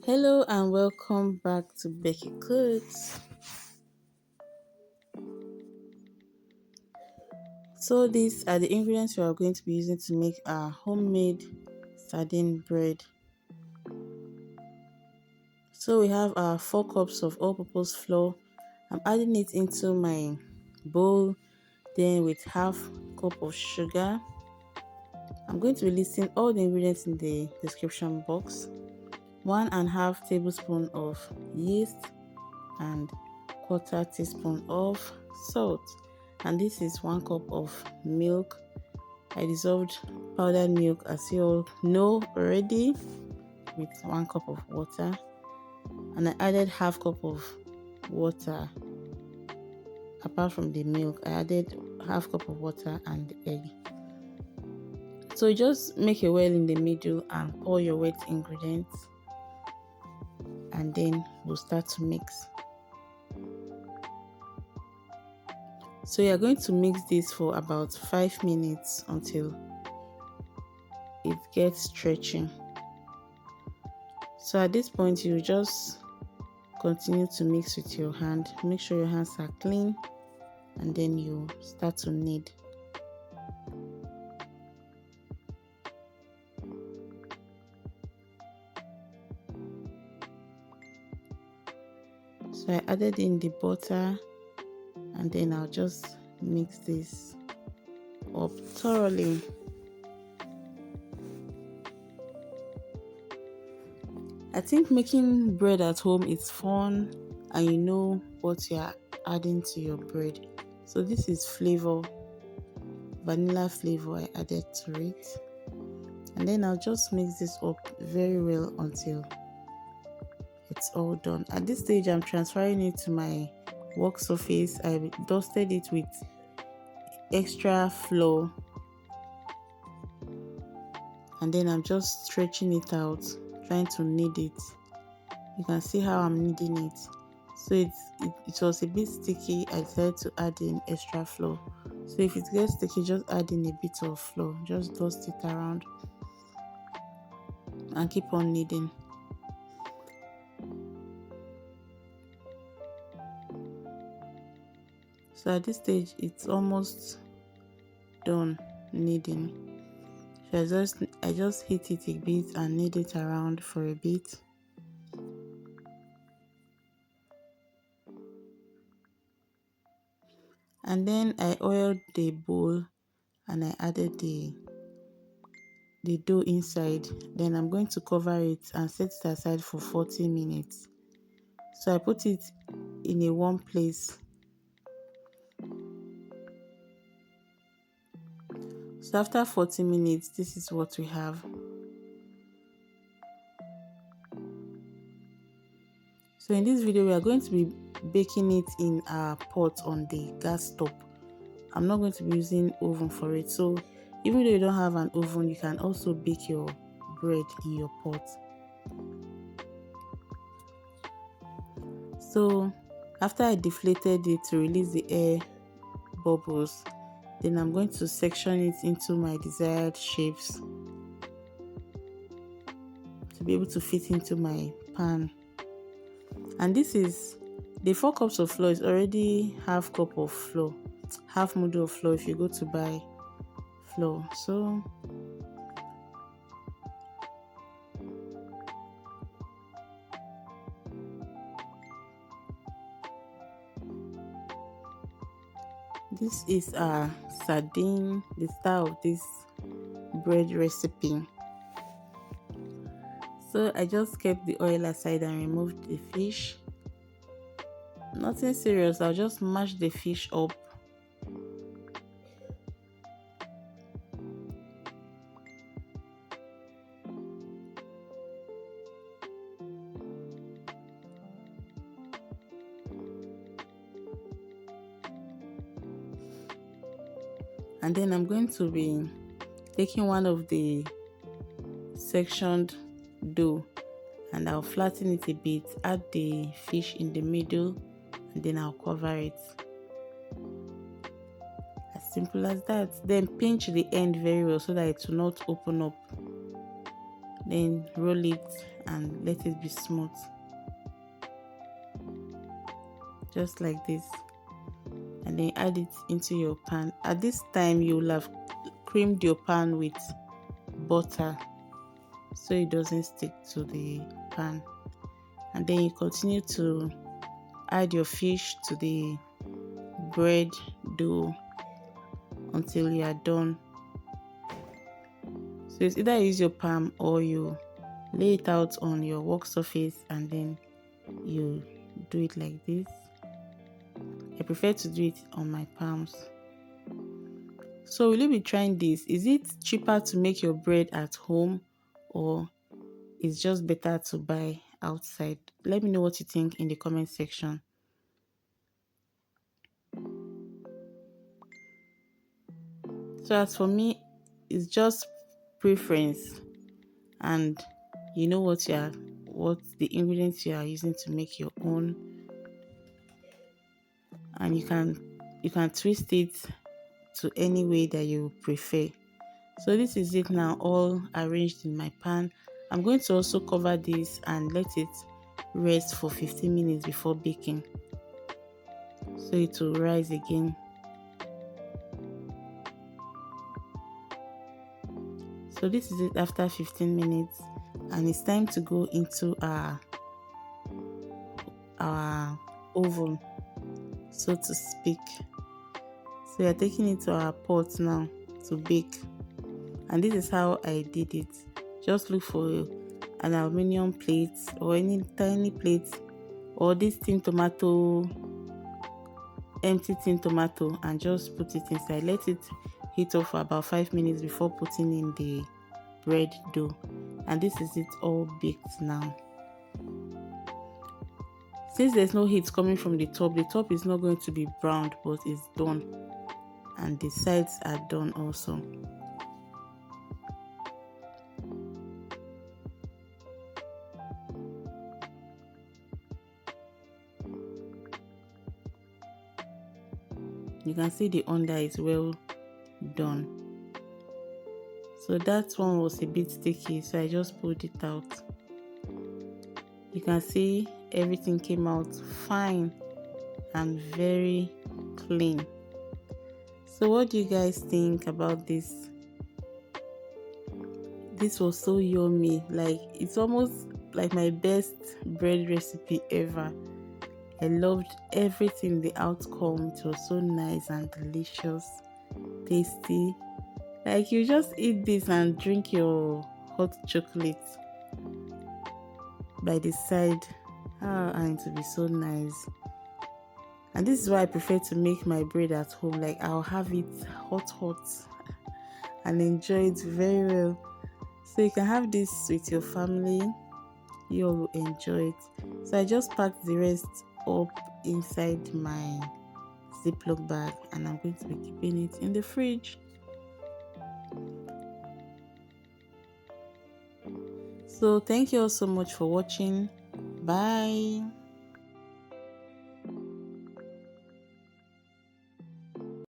Hello and welcome back to Becky Cooks. So these are the ingredients we are going to be using to make our homemade sardine bread. So we have our 4 cups of all-purpose flour. I'm adding it into my bowl, then with half cup of sugar. I'm going to be listing all the ingredients in the description box. 1.5 tablespoon of yeast and 1/4 teaspoon of salt, and this is 1 cup of milk. I dissolved powdered milk, as you all know already, with 1 cup of water, and I added half cup of water. Apart from the milk, I added half cup of water and egg. So just make a well in the middle and pour your wet ingredients, and then we'll start to mix. So you're going to mix this for about 5 minutes until it gets stretching. So at this point, you just continue to mix with your hand. Make sure your hands are clean, and then you start to knead. So I added in the butter, and then I'll just mix this up thoroughly. I think making bread at home is fun, and you know what you are adding to your bread. So this is flavor, vanilla flavor I added to it, and then I'll just mix this up very well until it's all done. At this stage, I'm transferring it to my work surface. I dusted it with extra flour, and then I'm just stretching it out, trying to knead it. You can see how I'm kneading it. So it was a bit sticky. I decided to add in extra flour. So if it gets sticky, just add in a bit of flour. Just dust it around and keep on kneading. So at this stage, it's almost done kneading. So I just hit it a bit and knead it around for a bit. And then I oiled the bowl and I added the dough inside. Then I'm going to cover it and set it aside for 40 minutes. So I put it in a warm place. So after 40 minutes, this is what we have. So in this video, we are going to be baking it in our pot on the gas top. I'm not going to be using oven for it. So even though you don't have an oven, you can also bake your bread in your pot. So after I deflated it to release the air bubbles, then I'm going to section it into my desired shapes to be able to fit into my pan. And this is the 4 cups of flour is already half cup of flour, half model of flour if you go to buy flour. So this is our sardine, the star of this bread recipe. So I just kept the oil aside and removed the fish. Nothing serious, I'll just mash the fish up. And then I'm going to be taking one of the sectioned dough and I'll flatten it a bit, add the fish in the middle, and then I'll cover it. As simple as that. Then pinch the end very well so that it will not open up. Then roll it and let it be smooth, just like this. And then add it into your pan. At this time you will have creamed your pan with butter so it doesn't stick to the pan. And then you continue to add your fish to the bread dough until you are done. So it's either use your palm or you lay it out on your work surface and then you do it like this. I prefer to do it on my palms. So will you be trying this? Is it cheaper to make your bread at home, or it's just better to buy outside? Let me know what you think in the comment section. So as for me, it's just preference, and you know what the ingredients you are using to make your own, and you can twist it to any way that you prefer. So this is it now, all arranged in my pan. I'm going to also cover this and let it rest for 15 minutes before baking, so it will rise again. So this is it after 15 minutes, and it's time to go into our oven, so to speak. So we are taking it to our pot now to bake, and this is how I did it. Just look for an aluminum plate or any tiny plate, or this tin tomato, empty tin tomato, and just put it inside. Let it heat up for about 5 minutes before putting in the bread dough. And this is it, all baked now. Since there's no heat coming from the top is not going to be browned, but it's done, and the sides are done also. You can see the under is well done. So that one was a bit sticky, so I just pulled it out. You can see everything came out fine and very clean. So what do you guys think about this? This was so yummy. Like, it's almost like my best bread recipe ever. I loved everything, the outcome. It was so nice and delicious, tasty. Like, you just eat this and drink your hot chocolate by the side. And it will be so nice. And this is why I prefer to make my bread at home. Like, I'll have it hot and enjoy it very well. So you can have this with your family. You all will enjoy it. So I just packed the rest up inside my Ziploc bag, and I'm going to be keeping it in the fridge. So thank you all so much for watching. Bye.